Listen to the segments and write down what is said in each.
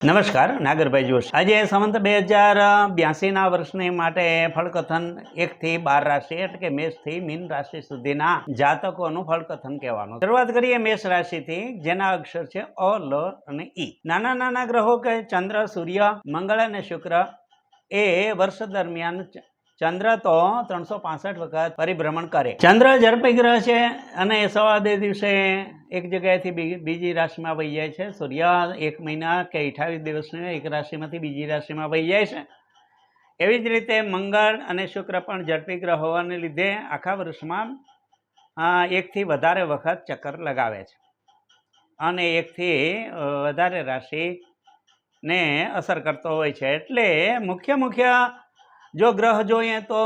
નમસ્કાર, નાગરભાઈ જોશી। આજે સંવંત 2082ના વર્ષની માટે ફળકથન 1 થી 12 રાશિ એટલે કે મેષ થી મીન રાશિ સુધીના જાતકોનું ફળકથન કહેવાનું। શરૂઆત કરીએ મેષ રાશિથી, જેના અક્ષર છે અ, લ અને ઈ। નાના નાના ગ્રહો કે ચંદ્ર, સૂર્ય, મંગળ અને શુક્ર એ વર્ષ દરમિયાન ચંદ્ર તો 365 વખત પરિભ્રમણ કરે। ચંદ્ર ઝડપી ગ્રહ છે અને 2.25 દિવસે એક જગ્યાએથી બીજી રાશિમાં વહી જાય છે। સૂર્ય 1 મહિના કે 28 દિવસની એક રાશિમાંથી બીજી રાશિમાં વહી જાય છે। એવી જ રીતે મંગળ અને શુક્ર પણ ઝડપી ગ્રહ હોવાને લીધે આખા વર્ષમાં 1 થી વધારે વખત ચક્કર લગાવે છે અને 1 થી વધારે રાશિને અસર કરતો હોય છે। એટલે મુખ્ય જો ગ્રહ જોઈએ તો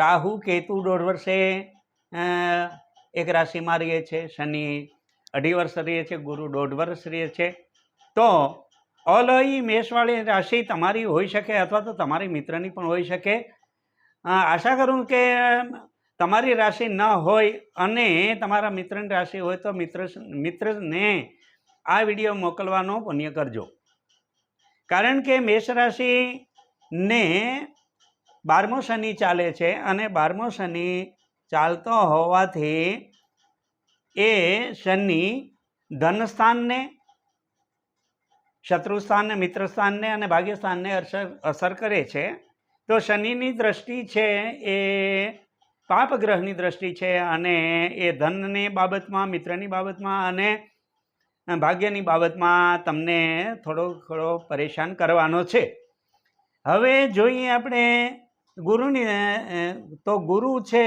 રાહુ કેતુ 1.5 વર્ષે એક રાશિમાં રહે છે, શનિ 2.5 વર્ષ રહે છે, ગુરુ 1.5 વર્ષ રહે છે। તો અલઈ મેષવાળી રાશિ તમારી હોઈ શકે અથવા તો તમારી મિત્રની પણ હોઈ શકે। આશા કરું કે તમારી રાશિ ન હોય અને તમારા મિત્રની રાશિ હોય તો મિત્રને આ વિડીયો મોકલવાનો પુણ્ય કરજો, કારણ કે મેષ રાશિને 12મો શનિ ચાલે છે અને 12મો શનિ ચાલતો હોવાથી એ શનિ ધનસ્થાનને, શત્રુસ્થાનને, મિત્રસ્થાનને અને ભાગ્યસ્થાનને અસર કરે છે। તો શનિની દ્રષ્ટિ છે એ પાપ ગ્રહની દ્રષ્ટિ છે અને એ ધનની બાબતમાં, મિત્રની બાબતમાં અને ભાગ્યની બાબતમાં તમને થોડો પરેશાન કરવાનો છે। હવે જોઈએ આપણે ગુરુની, તો ગુરુ છે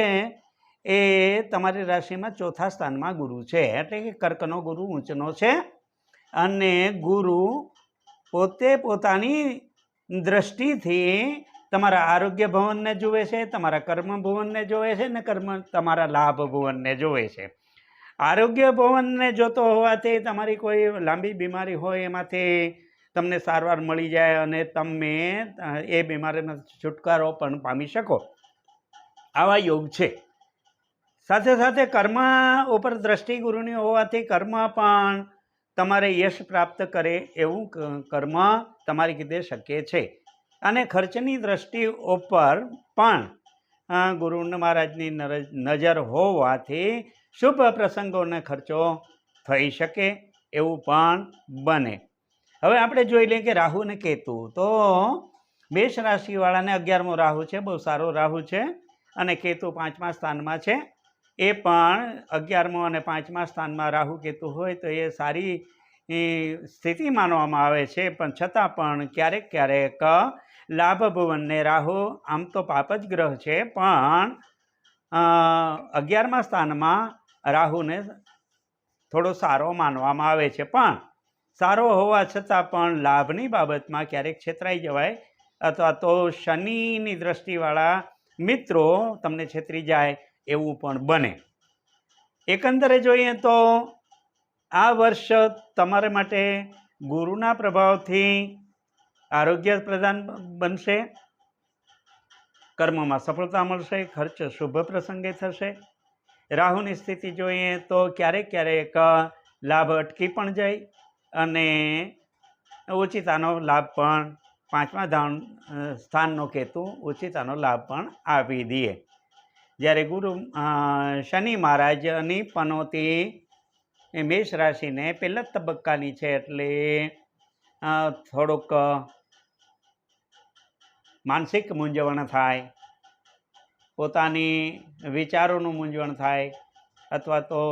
એ તમારી રાશિમાં 4થા સ્થાનમાં ગુરુ છે, એટલે કે કર્કનો ગુરુ ઊંચનો છે અને ગુરુ પોતે પોતાની દ્રષ્ટિથી તમારા આરોગ્ય ભવનને જુએ છે, તમારા કર્મ ભુવનને જુએ છે અને તમારા લાભ ભુવનને જુએ છે। આરોગ્ય ભવનને જોતો હોવાથી તમારી કોઈ લાંબી બીમારી હોય એમાંથી તમને સારવાર મળી જાય અને તમે એ બીમારીમાં છુટકારો પણ પામી શકો, આવા યોગ છે। સાથે સાથે કર્મ ઉપર દ્રષ્ટિ ગુરુની હોવાથી કર્મ પણ તમારે યશ પ્રાપ્ત કરે એવું કર્મ તમારી રીતે શક્ય છે અને ખર્ચની દ્રષ્ટિ ઉપર પણ ગુરુ મહારાજની નજર હોવાથી શુભ પ્રસંગોને ખર્ચો થઈ શકે એવું પણ બને। હવે આપણે જોઈ લઈએ કે રાહુ અને કેતુ, તો મેષ રાશિવાળાને 11મો રાહુ છે, બહુ સારો રાહુ છે અને કેતુ 5મા સ્થાનમાં છે। એ પણ 11મો અને 5મા સ્થાનમાં રાહુ કેતુ હોય તો એ સારી સ્થિતિ માનવામાં આવે છે, પણ છતાં પણ ક્યારેક લાભ ભુવનને રાહુ આમ તો પાપ જ ગ્રહ છે, પણ 11મા સ્થાનમાં રાહુને થોડો સારો માનવામાં આવે છે, પણ સારો હોવા છતાં પણ લાભની બાબતમાં ક્યારેક છેતરાઈ જવાય અથવા તો શનિની દ્રષ્ટિવાળા મિત્રો તમને છેતરી જાય એવું પણ બને। એકંદરે જોઈએ તો આ વર્ષ તમારા માટે ગુરુના પ્રભાવથી આરોગ્ય પ્રદાન બનશે, કર્મમાં સફળતા મળશે, ખર્ચ શુભ પ્રસંગે થશે। રાહુની સ્થિતિ જોઈએ તો ક્યારેક લાભ અટકી પણ જાય અને ઓચિતાનો લાભ પણ 5મા સ્થાનનો કેતુ ઓચિતાનો લાભ પણ આપી દે। જ્યારે શનિ મહારાજની પનોતી મેષ રાશિને પહેલા જ તબક્કાની છે, એટલે થોડુંક માનસિક મૂંઝવણ થાય, પોતાની વિચારોનું મૂંઝવણ થાય અથવા તો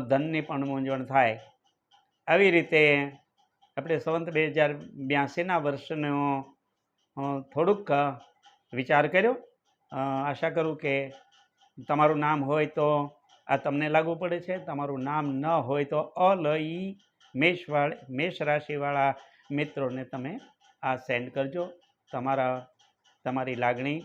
ધનની પણ મૂંઝવણ થાય। આવી રીતે આપણે સંવંત 2082ના વર્ષનો થોડુંક વિચાર કર્યો। આશા કરું કે તમારું નામ હોય તો આ તમને લાગુ પડે છે, તમારું નામ ન હોય તો અલઈ મેષ રાશિવાળા મિત્રોને તમે આ સેન્ડ કરજો, તમારી લાગણી